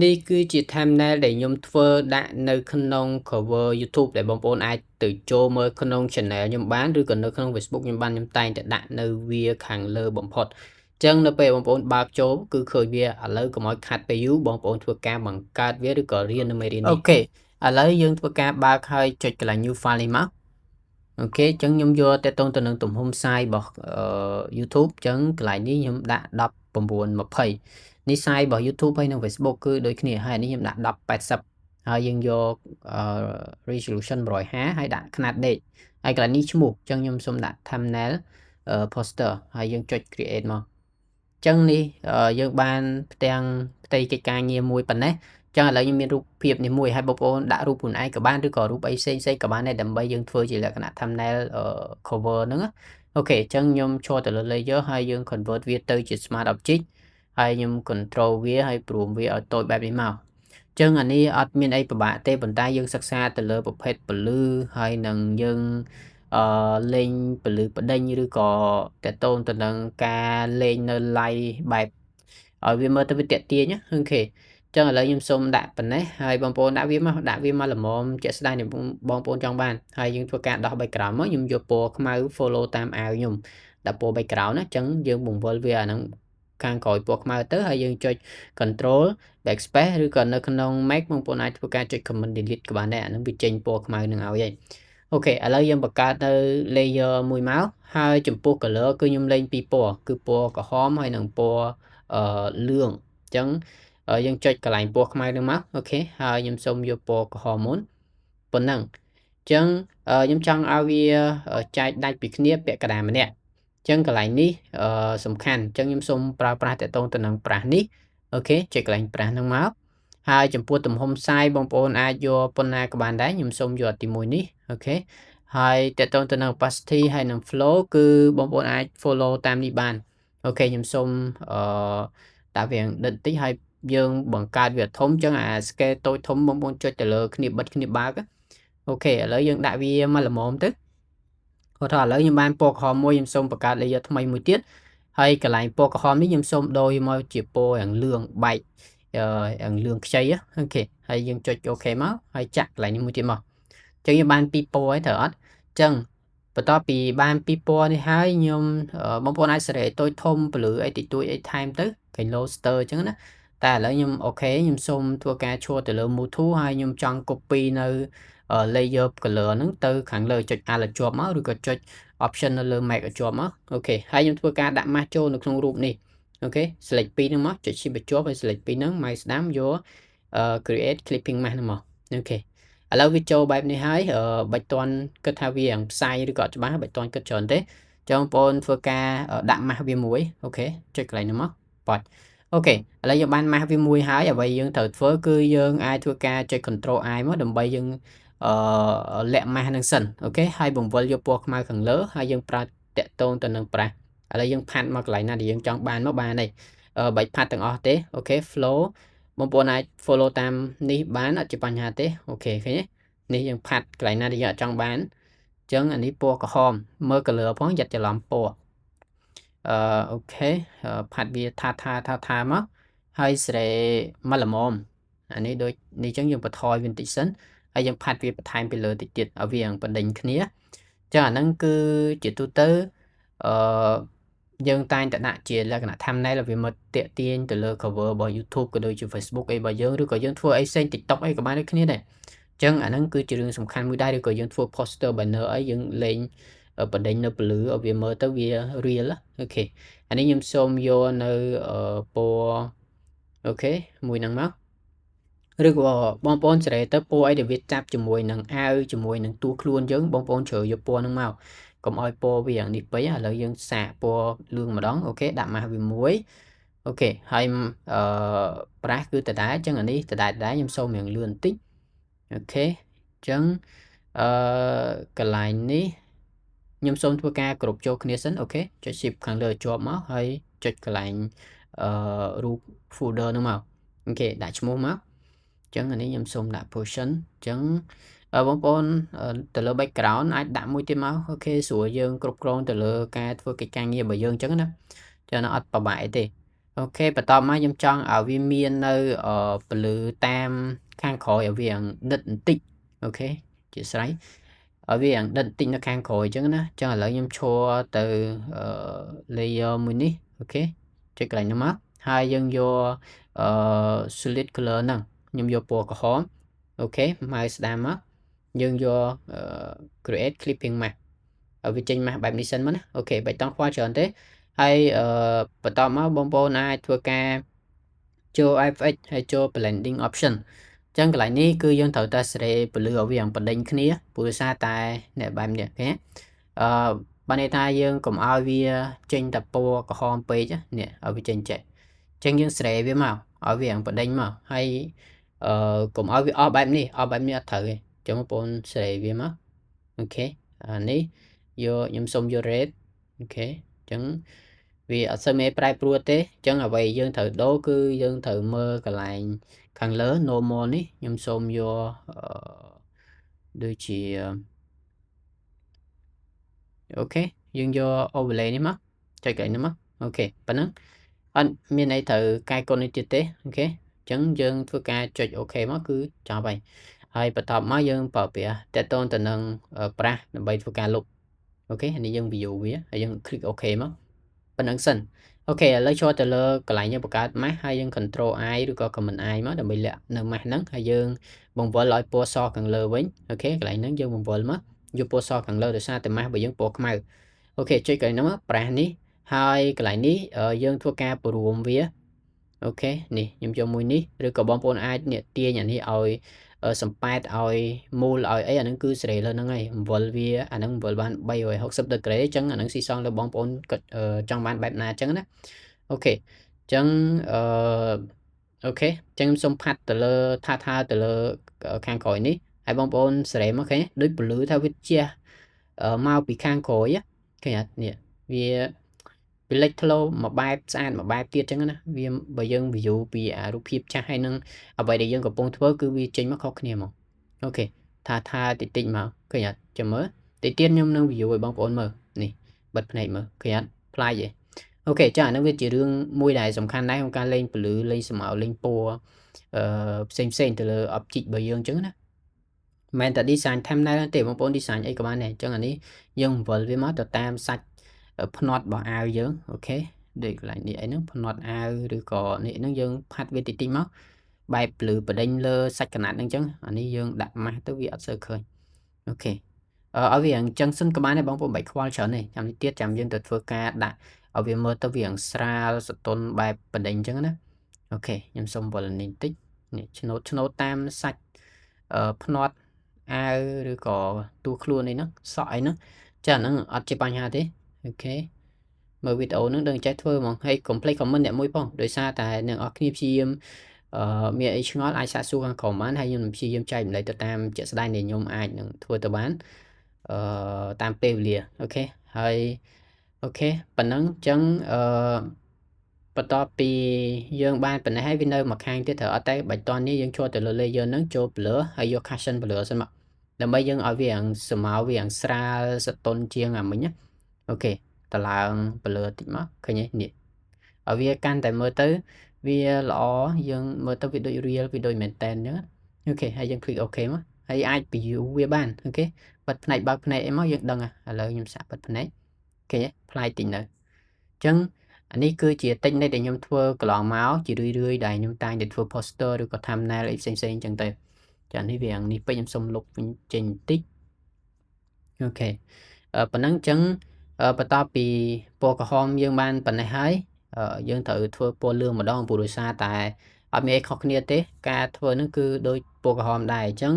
នេះគឺជា thumbnail ដែលខ្ញុំធ្វើដាក់នៅក្នុង cover YouTube ដែលបងប្អូនអាចទៅចូលមើលក្នុង channel ខ្ញុំបានឬក៏នៅក្នុង Facebook ខ្ញុំបានខ្ញុំតែងតែដាក់នៅវាខាងលើបំផុតអញ្ចឹងនៅពេលបងប្អូនបើកចូលគឺឃើញវាឥឡូវកុំឲ្យខាត់ពេលយូរបងប្អូនធ្វើការបង្កើតវាឬក៏រៀននៅមេរៀននេះអូខេឥឡូវយើងធ្វើការបើកហើយចុចកន្លែង new file នេះមកអូខេអញ្ចឹងខ្ញុំយកទៅទៅនឹងទំហំ size របស់YouTube អញ្ចឹងកន្លែងនេះខ្ញុំដាក់1920នេះ size របស់ YouTube ហើយនិង Facebook គឺដូចគ្នាហើយនេះខ្ញុំដាក់1080ហើយយើងយក resolution 150ហើយដាក់ຂະຫນາດដេកហើយកន្លែងនេះឈ្មោះអញ្ចឹងខ្ញុំសូមដាក់ thumbnail poster ហើយយើងចុច create មកអញ្ចឹងនេះយើងបានផ្ទាំងផ្ទៃកិច្ចការងារមួយប៉ុណ្ណេះអញ្ចឹងឥឡូវខ្ញុំមានរូបភាពនេះមួយហើយបងប្អូនដាក់រូបខ្លួនឯងក៏បានឬក៏រូបអីផ្សេងៗក៏បានដែរដើម្បីយើងធ្វើជាលក្ខណៈ thumbnail cover ហ្នឹងអូខេអញ្ចឹងខ្ញុំចូលទៅលើ layer ហើយយើង convert វាទៅជា smart object ហើយខ្ញុំ control វាហើយព្រមវាឲ្យតូចបែបនេះមកអញ្ចឹងអានេះអត់មានអីពិបាកទេប៉ុន្តែយើងសិក្សាទៅលើប្រភេទពន្លឺហើយនឹងយើងលេងពលឺបដិញឬក៏តកតូនទៅនឹងការលេងនៅ live បែបឲ្យវាមើលទៅវាទាក់ទាញអូខេអញ្ចឹងឥឡូវខ្ញុំសូមដាក់ប៉ុណ្ណេះហើយបងប្អូនដាក់វាមកល្មមជាក់ស្ដែងបងប្អូនចង់បានហើយយើងធ្វើការដោះ background មកខ្ញុំយកពណ៌ខ្មៅ follow តាមអាវខ្ញុំដាក់ពណ៌ background ណាអញ្ចឹងយើងបង្វិលវាអាហ្នឹងខាងក្រោយពណ៌ខ្មៅទៅហើយយើងចុច control backspace ឬក៏នៅក្នុង Mac បងប្អូនអាចធ្វើការចុច command delete ក៏បានដែរអាហ្នឹងវាចេញពណ៌ខ្មៅនឹងឲ្យហើយអូខេឥឡូវយើងបង្កើតនៅ layer មួយមកហើយចំពោះ color គឺខ្ញុំលេងពីរពណ៌គឺពណ៌ក្រហមហើយនិងពណ៌លឿងអញ្ចឹងយើងចុចកន្លែងពណ៌ខ្មៅនឹងមកអូខេហើយខ្ញុំសូមយកពណ៌ក្រហមមុនប៉ុណ្ណឹងអញ្ចឹងខ្ញុំចង់ឲ្យវាចែកដាច់ពីគ្នាពាក់កណ្ដាលម្នាក់អញ្ចឹងកន្លែងនេះសំខាន់អញ្ចឹងខ្ញុំសូមប្រើប្រាស់តកតងទៅនឹងប្រាសនេះអូខេចុចកន្លែងប្រាសហ្នឹងមកហើយចំពោះទំហំ size បងប្អូនអាចយកប៉ុណ្ណាក៏បានដែរខ្ញុំសូមយកទី1នេះអូខេហើយតកតងទៅនឹង opacity ហើយនឹង flow គឺបងប្អូនអាច follow តាមនេះបានអូខេខ្ញុំសូមដាក់វាដិតតិចហើយយើងបង្កើតវាធំអញ្ចឹងអា scale តូចធំបងប្អូនចុចទៅលើគ្នាបិទគ្នាបើកអូខេឥឡូវយើងដាក់វាមកល្មមទៅគាត់ថាឥឡូវខ្ញុំបានពណ៌ក្រហមមួយខ្ញុំសូមបង្កើត layer ថ្មីមួយទៀតហើយកន្លែងពណ៌ក្រហមនេះខ្ញុំសូមដូរមកជាពណ៌យ៉ាងលឿងបែកយ៉ាងលឿងខ្ចីអូខេហើយយើងចុច OK មកហើយចាក់កន្លែងនេះមួយទៀតមកអញ្ចឹងយើងបានពីរពណ៌ហើយត្រូវអត់អញ្ចឹងបន្ទាប់ពីបានពីរពណ៌នេះហើយខ្ញុំបងប្អូនអាចសេរីតូចធំពលឺអីតិចតួចអីថែមទៅកែង loster អញ្ចឹងណាតែឥឡូវខ្ញុំអូខេខ្ញុំសូមធ្វើការឈរទៅលើ move to ហើយខ្ញុំចង់ copy នៅlayer color ហ្នឹងទៅខាងលើចុច alt ជាប់មកឬក៏ចុច option នៅលើ Mac ឲ្យជាប់មកអូខេហើយខ្ញុំធ្វើការដាក់ mask ចូលនៅក្នុងរូបនេះអូខេ select ពីរហ្នឹងមកចុច shift បញ្ចុះហើយ select ពីរហ្នឹង mouse ស្ដាំយក create clipping mask ហ្នឹងមកអូខេឥឡូវវាចូលបែបនេះហើយបាច់តន់គិតថាវាយ៉ាងផ្សាយឬក៏អត់ច្បាស់បាច់តន់គិតច្រើនទេចង់បងប្អូនធ្វើការដាក់ mask វាមួយអូខេចុចកន្លែងហ្នឹងមកបាច់អូខេឥឡូវយើងបាន mask វាមួយហើយអ្វីយើងត្រូវធ្វើគឺយើងអាចធ្វើការចុច control I មកដើម្បីយើងលាក់ mask ហ្នឹងសិនអូខេហើយបង្វិលយកពណ៌ខ្មៅខាងលើហើយយើងប្រើតាក់ទងទៅនឹងប្រាសឥឡូវយើងផាត់មកកន្លែងណាដែលយើងចង់បានមកបានហើយបាច់ផាត់ទាំងអស់ទេអូខេ flow បងប្អូនអាច follow តាមនេះបានអត់ជាបញ្ហាទេអូខេឃើញទេនេះយើងផាត់កន្លែងណាដែលយើងអត់ចង់បានអញ្ចឹងអានេះពណ៌ក្រហមមើល color ផងយ៉ាត់ច្រឡំពណ៌អូខេផាត់វាថាមកហើយស្រេមកល្មមអានេះដូចនេះអញ្ចឹងយើងបន្ថយវាបន្តិចសិនហើយយើងផាត់វាបន្ថែមពីលើតិចទៀតឲ្យវាយ៉ាងបណ្ដេញគ្នាអញ្ចឹងអាហ្នឹងគឺជាទូទៅយើងតែងតែដាក់ជាលក្ខណៈ thumbnail ឲ្យវាមើលទាក់ទាញទៅលើ cover របស់ YouTube ក៏ដូចជា Facebook អីរបស់យើងឬក៏យើងធ្វើអីផ្សេង TikTok អីក៏បានដូចគ្នាដែរអញ្ចឹងអាហ្នឹងគឺជារឿងសំខាន់មួយដែរឬក៏យើងធ្វើ poster banner អីយើងលេងបណ្ដេញនៅពន្លឺឲ្យវាមើលទៅវា real អូខេអានេះខ្ញុំសូមយកនៅពណ៌អូខេមួយហ្នឹងមកឬក៏បងប្អូនសេរីទៅពណ៌អីដែលវាចាប់ជាមួយនឹងអាវជាមួយនឹងតួខ្លួនយើងបងប្អូនជ្រើសយកពណ៌ហ្នឹងមកកុំឲ្យពណ៌វាយ៉ាងនេះពេកឥឡូវយើងសាកពណ៌លឿងម្ដងអូខេដាក់ម៉ាស់វាមួយអូខេហើយប្រាសគឺដដែលអញ្ចឹងអានេះដដែលខ្ញុំសូមរៀងលឿនបន្តិចអូខេអញ្ចឹងកន្លែងនេះខ្ញុំសូមធ្វើការគ្រប់ចូលគ្នាសិនអូខេចុច shift ខាងលើជាប់មកហើយចុចកន្លែងរូប folder ហ្នឹងមកអូខេដាក់ឈ្មោះមកអញ្ចឹងអានេះខ្ញុំសូមដាក់ portion អញ្ចឹងបងប្អូនទៅលើ background អាចដាក់មួយទៀតមកអូខេស្រួលយើងគ្រប់គ្រងទៅលើការធ្វើកិច្ចការងាររបស់យើងអញ្ចឹងណាចឹងអត់ពិបាកអីទេ អូខេបន្ទាប់មកខ្ញុំចង់ឲ្យវាមាននៅពន្លឺតាមខាងក្រោយឲ្យវាដិតបន្តិចអូខេជាស្រ័យឲ្យវាដិតបន្តិចនៅខាងក្រោយអញ្ចឹងណាអញ្ចឹងឥឡូវខ្ញុំឈរទៅ layer មួយនេះអូខេចុចកន្លែងនោះមកហើយយើងយកsolid color ហ្នឹងខ្ញុំយកពណ៌ក្រហមអូខេ mouse ស្ដាមមកយើងយក create clipping mask ឲ្យវាចេញ mask បែបនេះសិនមកណាអូខេបាច់តង់ខ្វល់ច្រើនទេហើយបន្តមកបងប្អូនអាចធ្វើការចូល FX ហើយចូល blending option អញ្ចឹងកន្លែងនេះគឺយើងត្រូវតែសេរីពន្លឺឲ្យវាបណ្ដេញគ្នាព្រោះសារតែអ្នកបែបនេះឃើញបានន័យថាយើងកុំឲ្យវាចេញតែពណ៌ក្រហមពេកនេះឲ្យវាចេញចេះអញ្ចឹងយើងសេរីវាមកឲ្យវាបណ្ដេញមកហើយកុំឲ្យវាអស់បែបនេះអត់ត្រូវទេអញ្ចឹងបងប្អូនសេរីវាមកអូខេអានេះយកខ្ញុំសុំយក red អូខេអញ្ចឹងវាអត់សូវមេប្រែប្រួលទេអញ្ចឹងអ្វីយើងត្រូវដូរគឺយើងត្រូវមើលកន្លែងខាងលើ normal នេះខ្ញុំសូមយកដូចជាអូខេយើងយក overlay នេះមកចុចកន្លែងនេះមកអូខេប៉ុណ្ណឹងអត់មានអីត្រូវកែកុននេះទៀតទេអូខេអញ្ចឹងយើងធ្វើការចុចអូខេមកគឺចប់ហើយបន្ទាប់មកយើងប្រើប្រាស់តេតូនទៅនឹងប្រាស់ដើម្បីធ្វើការលុបអូខេនេះយើង view វាហើយយើង click អូខេមកប៉ុណ្្នឹងសិនអូខេឥឡូវចូលទៅលើកន្លែងយើងបង្កើត mask ហើយយើង control I ឬក៏ command I មកដើម្បីលាក់នៅ mask ហ្នឹងហើយយើងបង្វិលឲ្យពណ៌សខាងលើវិញអូខេកន្លែងហ្នឹងយើងបង្វិលមកយកពណ៌សខាងលើដោយសារតែ mask របស់យើងពណ៌ខ្មៅអូខេចុចកន្លែងហ្នឹងមកប្រាស់នេះហើយកន្លែងនេះយើងធ្វើការព្រមវាអូខេនេះខ្ញុំយកមួយនេះឬក៏បងប្អូនអាចនេះទាញអានេះឲ្យសំប៉ែតឲ្យមូលឲ្យអីអាហ្នឹងគឺសេរីលើហ្នឹងហើយបង្វិលវាអាហ្នឹងបង្វិលបាន360ដឺក្រេអញ្ចឹងអាហ្នឹងស៊ីសងលើបងប្អូនចង់បានបែបណាអញ្ចឹងណាអូខេអញ្ចឹងអូខេអញ្ចឹងខ្ញុំសូមផាត់ទៅលើថាទៅលើខាងក្រោយនេះហើយបងប្អូនសេរីមកឃើញដូចពលឺថាវាជះមកពីខាងក្រោយឃើញអត់នេះវាលេចធ្លោមួយបែបស្អាតមួយបែបទៀតអញ្ចឹងណាវាបើយើង view ពីអារូបភាពចាស់ហើយនឹងអ្វីដែលយើងកំពុងធ្វើគឺវាចេញមកខុសគ្នាមកអូខេថាតិចមកឃើញអត់ចាំមើលតិចទៀតខ្ញុំនឹង view ឲ្យបងប្អូនមើលនេះបិទភ្នែកមើលឃើញអត់ប្លែកទេអូខេចាអានឹងវាជារឿងមួយដែលសំខាន់ដែរក្នុងការលេងពលឺលេងស្មៅលេងពណ៌ផ្សេងទៅលើ object របស់យើងអញ្ចឹងណាមិនតែ design thumbnail ទេបងប្អូន design អីក៏បានដែរអញ្ចឹងអានេះយើងបង្វិលវាមកទៅតាមសាច់ផ្នត់របស់អាវយើងអូខេដូចកន្លែងនេះអីហ្នឹងផ្នត់អាវឬក៏នេះហ្នឹងយើងផាត់វាតិចមកបែបភ្លឺបដិញលើសាច់កណាត់ហ្នឹងអញ្ចឹងអានេះយើងដាក់ម៉ាស់ទៅវាអត់សូវឃើញអូខេឲ្យវាអញ្ចឹងសិនក៏បានដែរបងប្អូនបែកខ្វល់ច្រើនទេចាំនេះទៀតចាំយើងទៅធ្វើការដាក់ឲ្យវាមើលទៅវាស្រាលសតុនបែបបដិញអញ្ចឹងណាអូខេខ្ញុំសុំវល់នេះបន្តិចនេះឆ្នោតតាមសាច់ផ្នត់អាវឬក៏ទូខ្លួនអីហ្នឹងសក់អីហ្នឹងចាហ្នឹងអត់ជាបញ្ហាទេអូខេមើលវីដេអូហ្នឹងដឹងចេះធ្វើហ្មងហើយកុំភ្លេច comment អ្នកមួយផងដោយសារតែអ្នកនរគ្នាព្យាយាមមានអីឆ្ងល់អាចសាកសួរខាងក្រោមបានហើយខ្ញុំនឹងព្យាយាមចែកម្លែកទៅតាមជាក់ស្ដែងដែលខ្ញុំអាចនឹងធ្វើទៅបានតាមពេលវេលាអូខេហើយអូខេប៉ុណ្ណឹងអញ្ចឹងបន្ទាប់ពីយើងបានប៉ុណ្ណេះហើយវានៅមួយខាងទៀតត្រូវអត់តែបាច់តនេះយើងចូលទៅលើ layer ហ្នឹងចូល blur ហើយយក caption blur សិនមកដើម្បីយើងឲ្យវាស្មើវាស្រាលសតុនជាងអាមិញណាអូខេតឡើង blur តិចមកឃើញទេនេះឲ្យវាកាន់តែមើលទៅវាល្អយើងមើលទៅវាដូច real វាដូចមែនតែនអញ្ចឹងអូខេហើយយើង click OK មកហើយអាច view វាបានអូខេបិទភ្នែកបើកភ្នែកអីមកយើងដឹងឥឡូវខ្ញុំសាកបិទភ្នែកឃើញទេផ្លាយតិចនៅអញ្ចឹងអានេះគឺជា technique ដែលខ្ញុំធ្វើកន្លងមកជារឿយដែលខ្ញុំតែងតែធ្វើ poster ឬក៏ thumbnail អីផ្សេងអញ្ចឹងទៅចានេះវានេះពេកខ្ញុំសុំលុបវិញចេញបន្តិចអូខេប៉ុណ្ណឹងអញ្ចឹងបន្ទាប់ពីពណ៌ក្រហមយើងបានប៉ុណ្ណេះហើយយើងត្រូវធ្វើពណ៌លឿងម្ដងព្រោះដោយសារតែអត់មានអីខុសគ្នាទេការធ្វើហ្នឹងគឺដូចពណ៌ក្រហមដែរអញ្ចឹង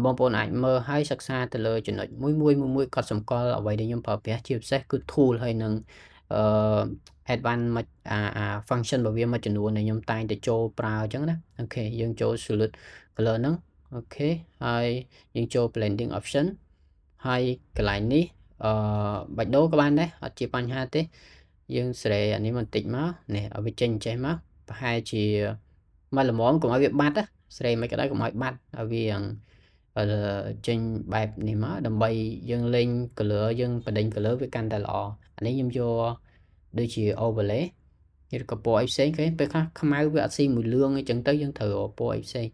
បងប្អូនអាចមើលហើយសិក្សាទៅលើចំណុចមួយកត់សម្គាល់អ្វីដែលខ្ញុំប្រើប្រាស់ជាពិសេសគឺ tool ហើយនឹងadvanced function របស់វាមួយចំនួនដែលខ្ញុំតែងតែចូលប្រើអញ្ចឹងណាអូខេយើងចូល solid color ហ្នឹងអូខេហើយយើងចូល blending option ហើយកន្លែងនេះបាច់ដូរក៏បានដែរអត់ជាបញ្ហាទេយើងស្រេអានេះបន្តិចមកនេះឲ្យវាចេញចេះមកប្រហែលជាមកល្មមកុំឲ្យវាបាត់ស្រេមិនក៏ដោយកុំឲ្យបាត់ឲ្យវាចេញបែបនេះមកដើម្បីយើងលេង color យើងបដិញ color វាកាន់តែល្អអានេះខ្ញុំយកដូចជា overlay ឬក៏ពណ៌អីផ្សេងគេពេលខ្លះខ្មៅវាអត់ស៊ីមួយលឿងអីចឹងទៅយើងត្រូវពណ៌អីផ្សេង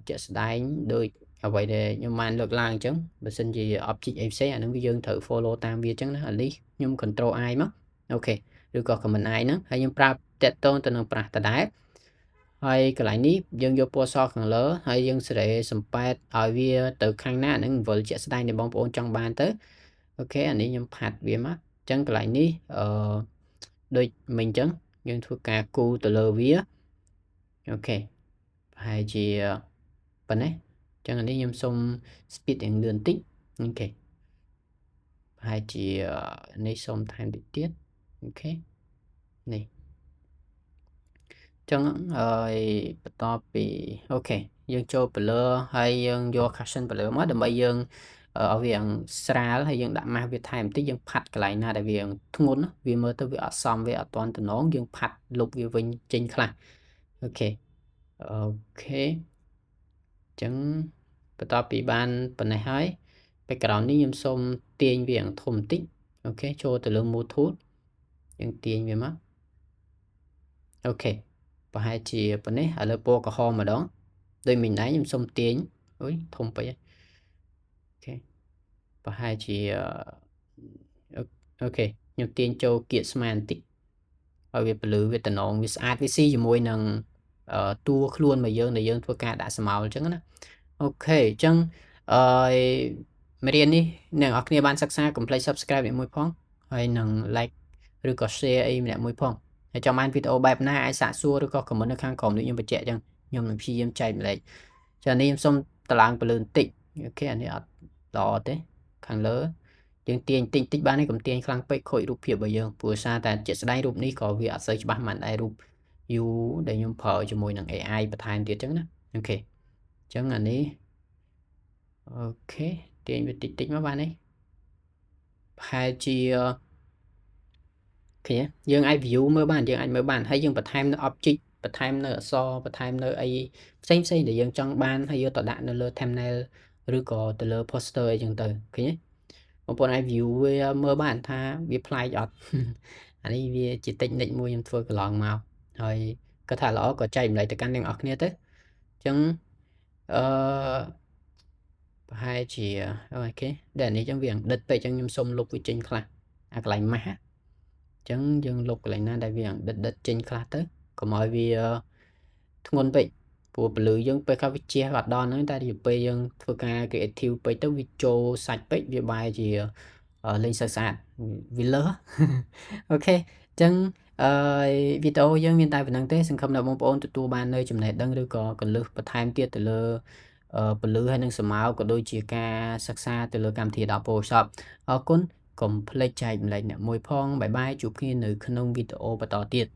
ជាក់ស្ដែងដូចអ្វីដែលខ្ញុំបានលើកឡើងអញ្ចឹងបើសិនជា object អីផ្សេងអានឹងយើងត្រូវ follow តាមវាអញ្ចឹងណាអានេះខ្ញុំ control I មកអូខេឬក៏ command I ហ្នឹងហើយខ្ញុំប្រាប់តាក់ទងទៅនឹងប្រាស់ដដែលហើយកន្លែងនេះយើងយកពណ៌សខាងលើហើយយើងសេរីសំប៉ែតឲ្យវាទៅខាងណាហ្នឹងវិលជាក់ស្ដែងដែលបងប្អូនចង់បានទៅអូខេអានេះខ្ញុំផាត់វាមកអញ្ចឹងកន្លែងនេះដូចមិញអញ្ចឹងយើងធ្វើការគូទៅលើវាអូខេប្រហែលជាប៉ុណ្ណេះអញ្ចឹងអានេះខ្ញុំសុំ speed យ៉ាងលឿនតិចអូខេប្រហែលជានេះសុំថែមតិចទៀតអូខេនេះចឹងហើយបន្ទាប់ពីអូខេយើងចូលទៅលើហើយយើងយក caption ទៅលើមកដើម្បីយើងឲ្យវាស្រាលហើយយើងដាក់ម៉ាស់វាថែមបន្តិចយើងផាត់កន្លែងណាដែលវាធ្ងន់វាមើលទៅវាអត់សមវាអត់ទាន់តំណងយើងផាត់លុបវាវិញចេញខ្លះអូខេចឹងបន្ទាប់ពីបានប៉ុណ្ណេះហើយ background នេះខ្ញុំសូមទាញវាធំបន្តិចអូខេចូលទៅលើ move tool យើងទាញវាមកអូខេប្រហែលជាប៉ុណ្ណេះឥឡូវពណ៌ក្រហមម្ដងដូចមិញដែរខ្ញុំសុំទាញអុយធំពេកអូខេប្រហែលជាអូខេខ្ញុំទាញចូលគៀកស្មានបន្តិចឲ្យវាពលឺវាតំណងវាស្អាតវាស៊ីជាមួយនឹងតួខ្លួនរបស់យើងដែលយើងធ្វើការដាក់ស្មៅអញ្ចឹងណាអូខេអញ្ចឹងមេរៀននេះអ្នកនរគ្នាបានសិក្សាកុំភ្លេច subscribe អ្នកមួយផងហើយនឹង like ឬក៏ share អីម្នាក់មួយផងហើយចង់បានវីដេអូបែបណាអាចសាកសួរឬក៏ comment នៅខាងក្រោមដូចខ្ញុំបញ្ជាក់អញ្ចឹងខ្ញុំនឹងព្យាយាមចែកម្លែកចានេះខ្ញុំសូមតឡើងពលឺបន្តិចអូខេអានេះអត់ល្អទេខាងលើយើងទាញតិចបានទេកុំទាញខ្លាំងពេកខូចរូបភាពរបស់យើងព្រោះសារតែជាក់ស្ដែងរូបនេះក៏វាអត់សូវច្បាស់ប៉ុន្មានដែររូប view ដែលខ្ញុំប្រើជាមួយនឹង AI បន្ថែមទៀតអញ្ចឹងណាអូខេអញ្ចឹងអានេះអូខេទាញវាតិចមកបានទេប្រហែលជាឃើញយើងអាច view មើលបានយើងអាចមើលបានហើយយើងបន្ថែមនៅ object បន្ថែមនៅអក្សរបន្ថែមនៅអីផ្សេងដែលយើងចង់បានហើយយកទៅដាក់នៅលើ thumbnail ឬក៏ទៅលើ poster អីចឹងទៅឃើញទេបងប្អូនអាច view វាមើលបានថាវាប្លែកអត់អានេះវាជា technique មួយខ្ញុំធ្វើកន្លងមកហើយគាត់ថាល្អក៏ចែកម្លែកទៅកាន់អ្នកនរគ្នាទៅអញ្ចឹងប្រហែលជាអូខេដែលនេះចឹងវាដិតពេកចឹងខ្ញុំសុំលុបវាចេញខ្លះអាកន្លែងម៉ាស់អញ្ចឹងយើងលុបកន្លែងណាដែលវាដិតចេញខ្លះទៅកុំឲ្យវាធ្ងន់ពេកព្រោះពលឺយើងពេលខ្លះវាជះអត់ដល់ហ្នឹងតែពេលយើងធ្វើការ creative ពេកទៅវាចូលសាច់ពេកវាបែរជាលេងសូវស្អាតវាលើអូខេអញ្ចឹងវីដេអូយើងមានតែប៉ុណ្្នឹងទេសង្ឃឹមថាបងប្អូនទទួលបាននៅចំណេះដឹងឬក៏កន្លឹះបន្ថែមទៀតទៅលើពលឺហើយនឹងស្រមោលក៏ដូចជាការសិក្សាទៅលើកម្មវិធី Adobe Photoshop អរគុណកុំភ្លេចចែកម្លែកអ្នកមួយផងបាយបាយជួបគ្នានៅក្នុងវីដេអូបន្តទៀត